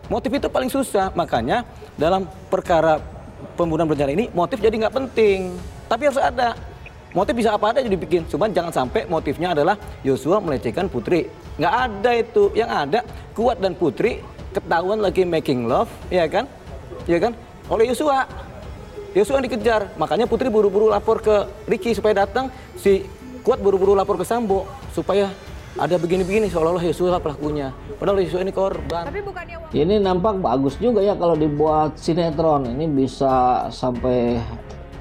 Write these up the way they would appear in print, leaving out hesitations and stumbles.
Motif itu paling susah, makanya dalam perkara pembunuhan berencana ini motif jadi nggak penting. Tapi harus ada. Motif bisa apa aja dibikin, cuman jangan sampai motifnya adalah Yosua melecehkan Putri. Nggak ada itu. Yang ada Kuat dan Putri ketahuan lagi making love, ya kan? Ya kan? Oleh Yosua. Yosua yang dikejar, makanya Putri buru-buru lapor ke Ricky supaya datang, si Kuat buru-buru lapor ke Sambo supaya ada begini-begini seolah-olah Yosua pelakunya. Padahal Yosua ini korban. Tapi bukannya Ini nampak bagus juga ya kalau dibuat sinetron. Ini bisa sampai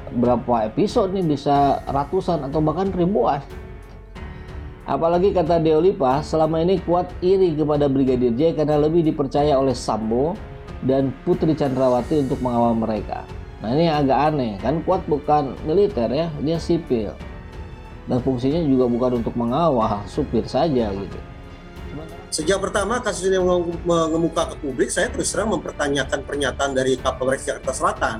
berapa episode nih, bisa ratusan atau bahkan ribuan. Apalagi kata Deolipa, selama ini Kuat iri kepada Brigadir J karena lebih dipercaya oleh Sambo dan Putri Chandrawati untuk mengawal mereka. Nah ini agak aneh, kan Kuat bukan militer ya, dia sipil. Dan fungsinya juga bukan untuk mengawal, supir saja gitu. Sejak pertama kasus ini mengemuka ke publik, saya terus terang mempertanyakan pernyataan dari Kapolres Jakarta Selatan.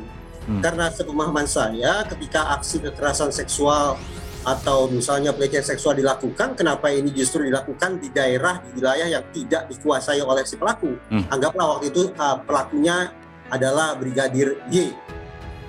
Karena sepemahaman saya, ketika aksi kekerasan seksual atau misalnya pelecehan seksual dilakukan, kenapa ini justru dilakukan di daerah, di wilayah yang tidak dikuasai oleh si pelaku? Anggaplah waktu itu pelakunya adalah Brigadir Y.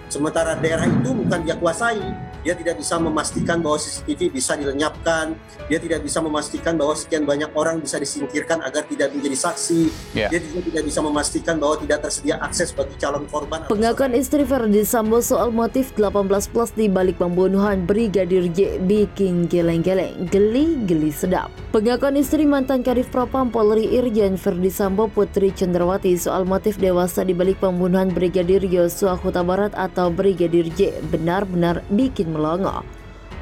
Sementara daerah itu bukan dia kuasai, dia tidak bisa memastikan bahwa CCTV bisa dilenyapkan, dia tidak bisa memastikan bahwa sekian banyak orang bisa disingkirkan agar tidak menjadi saksi, dia juga tidak bisa memastikan bahwa tidak tersedia akses bagi calon korban. pengakuan istri Verdi Sambo soal motif 18+ di balik pembunuhan Brigadir J bikin geleng-geleng, geli-geli sedap. Pengakuan istri mantan Kadif Propam Polri Irjen Verdi Sambo Putri Chandrawati soal motif dewasa di balik pembunuhan Brigadir Yosua Huta Barat atau Brigadir J benar-benar bikin melongo.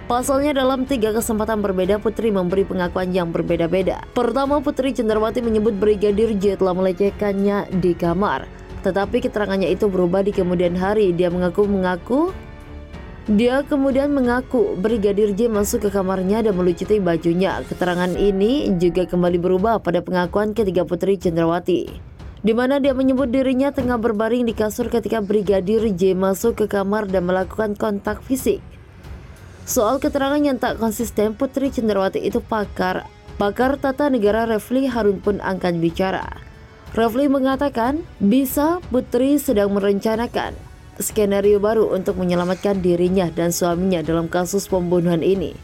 Pasalnya dalam 3 kesempatan berbeda Putri memberi pengakuan yang berbeda-beda. Pertama, Putri Chandrawati menyebut Brigadir J telah melecehkannya di kamar. Tetapi keterangannya itu berubah di kemudian hari. Dia kemudian mengaku Brigadir J masuk ke kamarnya dan melucuti bajunya. Keterangan ini juga kembali berubah pada pengakuan ketiga Putri Chandrawati, di mana dia menyebut dirinya tengah berbaring di kasur ketika Brigadir J masuk ke kamar dan melakukan kontak fisik. Soal keterangan yang tak konsisten, Putri Chandrawati itu pakar tata negara Refli Harun pun angkat bicara. Refli mengatakan bisa Putri sedang merencanakan skenario baru untuk menyelamatkan dirinya dan suaminya dalam kasus pembunuhan ini.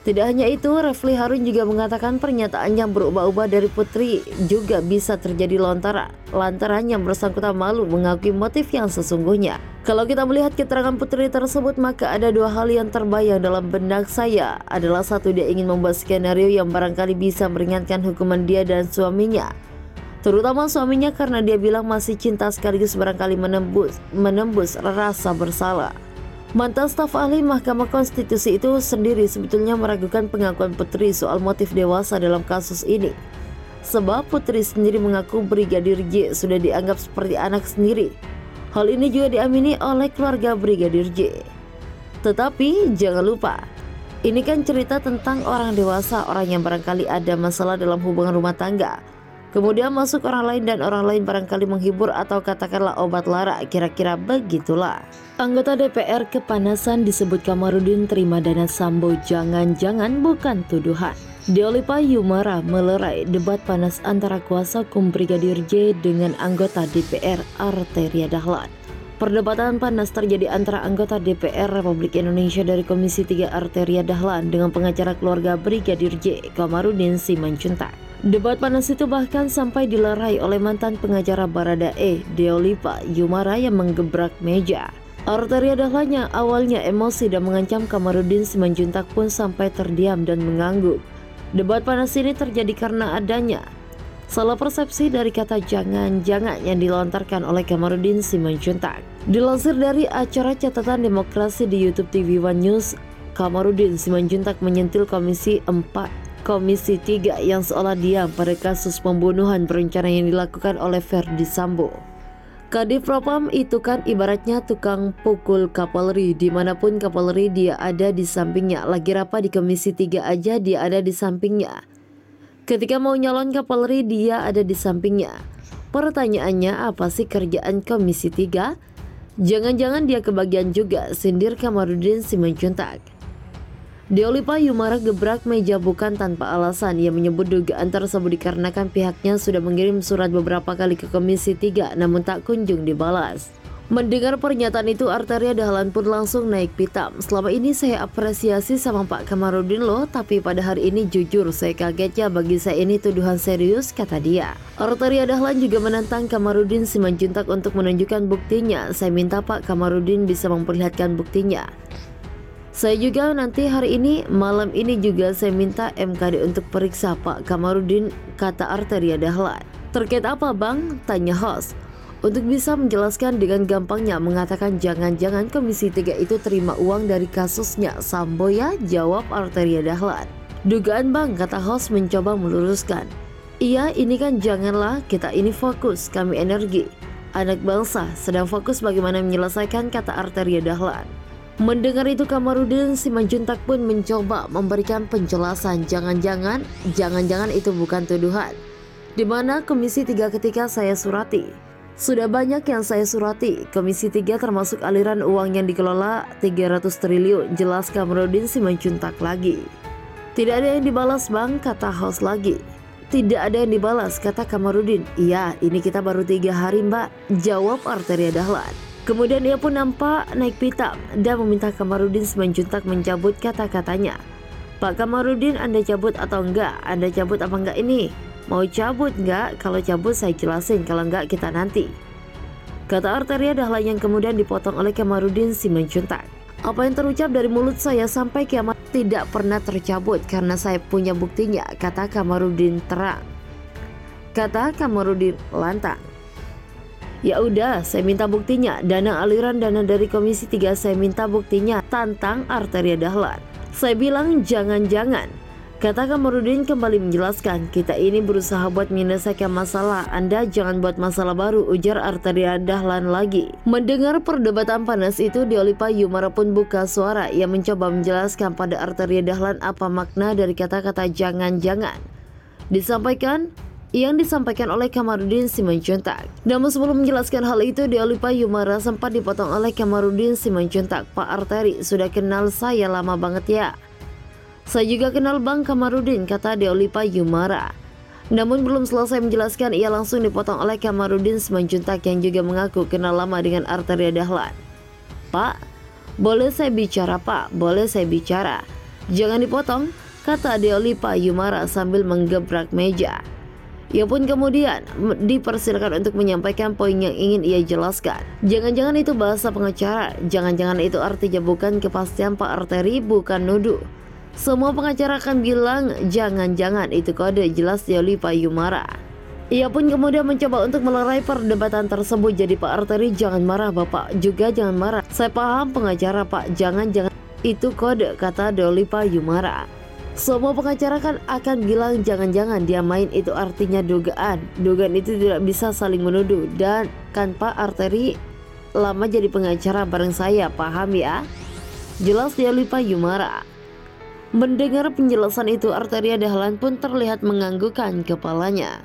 Tidak hanya itu, Refli Harun juga mengatakan pernyataan yang berubah-ubah dari Putri juga bisa terjadi lantaran yang bersangkutan malu mengakui motif yang sesungguhnya. Kalau kita melihat keterangan Putri tersebut, maka ada dua hal yang terbayang dalam benak saya. Adalah satu, dia ingin membuat skenario yang barangkali bisa meringankan hukuman dia dan suaminya, terutama suaminya, karena dia bilang masih cinta sekaligus barangkali menembus rasa bersalah. Mantan staf ahli Mahkamah Konstitusi itu sendiri sebetulnya meragukan pengakuan Putri soal motif dewasa dalam kasus ini. Sebab Putri sendiri mengaku Brigadir J sudah dianggap seperti anak sendiri. Hal ini juga diamini oleh keluarga Brigadir J. Tetapi jangan lupa, ini kan cerita tentang orang dewasa, orang yang barangkali ada masalah dalam hubungan rumah tangga. Kemudian masuk orang lain dan orang lain barangkali menghibur atau katakanlah obat lara, kira-kira begitulah. Anggota DPR kepanasan disebut Kamarudin terima dana Sambo, jangan-jangan bukan tuduhan. Deolipa Yumara melerai debat panas antara kuasa hukum Brigadir J dengan anggota DPR Arteria Dahlan. Perdebatan panas terjadi antara anggota DPR Republik Indonesia dari Komisi 3 Arteria Dahlan dengan pengacara keluarga Brigadir J, Kamarudin Simanjuntak. Debat panas itu bahkan sampai dilerai oleh mantan pengacara Baradae, Deolipa Yumara, yang menggebrak meja. Arteria Dahlan yang awalnya emosi dan mengancam Kamarudin Simanjuntak pun sampai terdiam dan mengangguk. Debat panas ini terjadi karena adanya salah persepsi dari kata jangan-jangan yang dilontarkan oleh Kamarudin Simanjuntak. Dilansir dari acara catatan demokrasi di YouTube TV One News, Kamarudin Simanjuntak menyentil Komisi 3 yang seolah diam pada kasus pembunuhan berencana yang dilakukan oleh Verdi Sambo. Kadif Propam itu kan ibaratnya tukang pukul Kapolri, dimanapun Kapolri dia ada di sampingnya. Lagi rapat di Komisi 3 aja dia ada di sampingnya. Ketika mau nyalon Kapolri dia ada di sampingnya. Pertanyaannya, apa sih kerjaan Komisi 3? Jangan-jangan dia kebagian juga, sindir Kamarudin Simanjuntak. Deolipa Yumara gebrak meja bukan tanpa alasan. Ia menyebut dugaan tersebut dikarenakan pihaknya sudah mengirim surat beberapa kali ke Komisi 3 namun tak kunjung dibalas. Mendengar pernyataan itu, Arteria Dahlan pun langsung naik pitam. Selama ini saya apresiasi sama Pak Kamarudin loh, tapi pada hari ini jujur saya kaget ya, bagi saya ini tuduhan serius, kata dia. Arteria Dahlan juga menantang Kamarudin Simanjuntak untuk menunjukkan buktinya. Saya minta Pak Kamarudin bisa memperlihatkan buktinya. Saya juga nanti hari ini, malam ini juga saya minta MKD untuk periksa Pak Kamarudin, kata Arteria Dahlan. Terkait apa bang? Tanya host. Untuk bisa menjelaskan dengan gampangnya mengatakan jangan-jangan Komisi 3 itu terima uang dari kasusnya Sambo ya, jawab Arteria Dahlan. Dugaan bang, kata host mencoba meluruskan. Iya ini kan janganlah, kita ini fokus, kami energi. Anak bangsa sedang fokus bagaimana menyelesaikan, kata Arteria Dahlan. Mendengar itu Kamarudin Simanjuntak pun mencoba memberikan penjelasan jangan-jangan itu bukan tuduhan. Di mana Komisi 3 ketika saya surati. Sudah banyak yang saya surati, Komisi 3 termasuk aliran uang yang dikelola 300 triliun, jelas Kamarudin Simanjuntak lagi. Tidak ada yang dibalas bang, kata host lagi. Tidak ada yang dibalas, kata Kamarudin. Iya, ini kita baru 3 hari mbak, jawab Arteria Dahlan. Kemudian ia pun nampak naik pitam dan meminta Kamarudin Simanjuntak mencabut kata-katanya. Pak Kamarudin, Anda cabut atau enggak? Anda cabut apa enggak ini? Mau cabut nggak? Kalau cabut saya jelasin, kalau nggak kita nanti, kata Arteria Dahlan yang kemudian dipotong oleh Kamarudin Simanjuntak. Apa yang terucap dari mulut saya sampai kiamat tidak pernah tercabut karena saya punya buktinya, kata Kamarudin terang. Kata Kamarudin lantang. Ya udah, saya minta buktinya. Aliran dana dari Komisi 3 saya minta buktinya, tantang Arteria Dahlan. Saya bilang jangan-jangan. Kata Kamarudin kembali menjelaskan, kita ini berusaha buat menyelesaikan masalah, Anda jangan buat masalah baru, ujar Arteria Dahlan lagi. Mendengar perdebatan panas itu, Deolipa Yumara pun buka suara. Ia mencoba menjelaskan pada Arteria Dahlan apa makna dari kata-kata jangan-jangan yang disampaikan oleh Kamarudin Simanjuntak. Namun sebelum menjelaskan hal itu, Deolipa Yumara sempat dipotong oleh Kamarudin Simanjuntak. Pak Arteri, sudah kenal saya lama banget ya. Saya juga kenal Bang Kamarudin, kata Deolipa Yumara. Namun belum selesai menjelaskan, ia langsung dipotong oleh Kamarudin Simanjuntak yang juga mengaku kenal lama dengan Arteria Dahlan. Pak, boleh saya bicara pak, boleh saya bicara. Jangan dipotong, kata Deolipa Yumara sambil menggebrak meja. Ia pun kemudian dipersilakan untuk menyampaikan poin yang ingin ia jelaskan. Jangan-jangan itu bahasa pengacara, jangan-jangan itu artinya bukan kepastian Pak Arteri, bukan nuduh. Semua pengacara akan bilang jangan-jangan itu kode, jelas Deolipa Yumara. Ia pun kemudian mencoba untuk melerai perdebatan tersebut. Jadi Pak Arteri jangan marah, Bapak juga jangan marah. Saya paham pengacara Pak, jangan-jangan itu kode, kata Deolipa Yumara. Semua pengacara kan akan bilang jangan-jangan dia main, itu artinya dugaan. Dugaan itu tidak bisa saling menuduh. Dan kan Pak Arteri lama jadi pengacara bareng saya, paham ya? Jelas Deolipa Yumara. Mendengar penjelasan itu, Arteria Dahlan pun terlihat menganggukkan kepalanya.